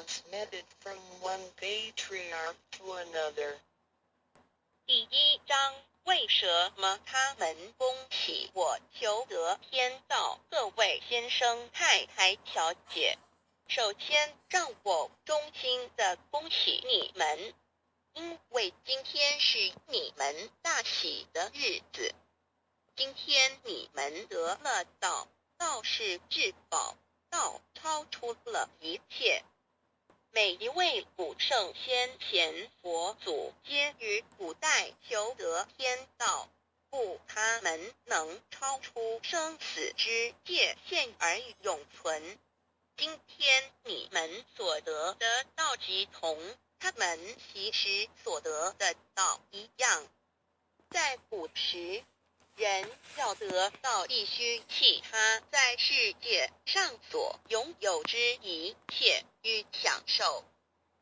transmitted from one patriarch to another. 第1章，为什么他们恭喜我求得天道？各位先生、太太、小姐，首先让我衷心的恭喜你们，因为今天是你们大喜的日子。今天你们得了道，道是至宝，道超出了一切。每一位古圣先贤佛祖皆于古代求得天道，故他们能超出生死之界限而永存。今天你们所得的道即同他们其实所得的道一样。在古时，人要得到必须弃他在世界上所拥有之一切与享受。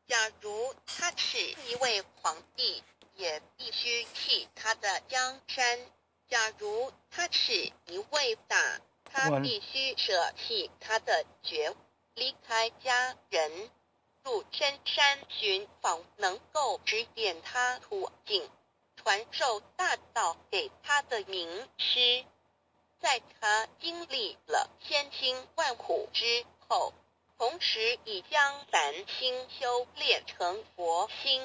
假如他是一位皇帝，也必须弃他的江山；假如他是一位大，他必须舍弃他的爵，离开家人，入深山寻访能够指点他途径，传授大道给他的名师。在他经历了千辛万苦之后，同时已将凡心修炼成佛心，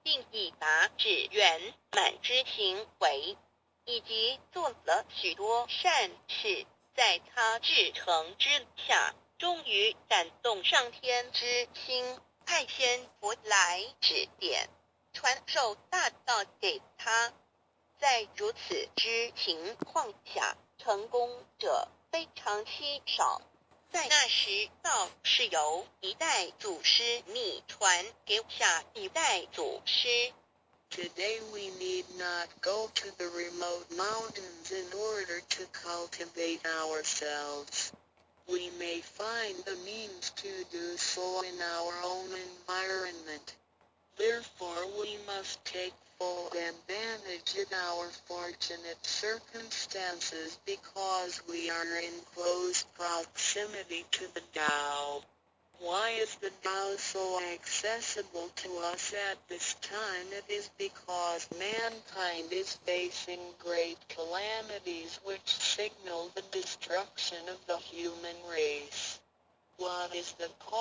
并已达至圆满之行为，以及做了许多善事，在他至诚之下，终于感动上天之心，派仙佛来指点，传授大道给他。在如此之情况下，成功者非常稀少。在那时，道是由一代祖师秘传给下一代祖师。Today we need not go to the remote mountains in order to cultivate ourselves. We may find the means to do so in our own environment. Therefore we must take full advantage of our fortunate circumstances because we are in close proximity to the Tao. Why is the Tao so accessible to us at this time? It is because mankind is facing great calamities which signal the destruction of the human race. What is the cause?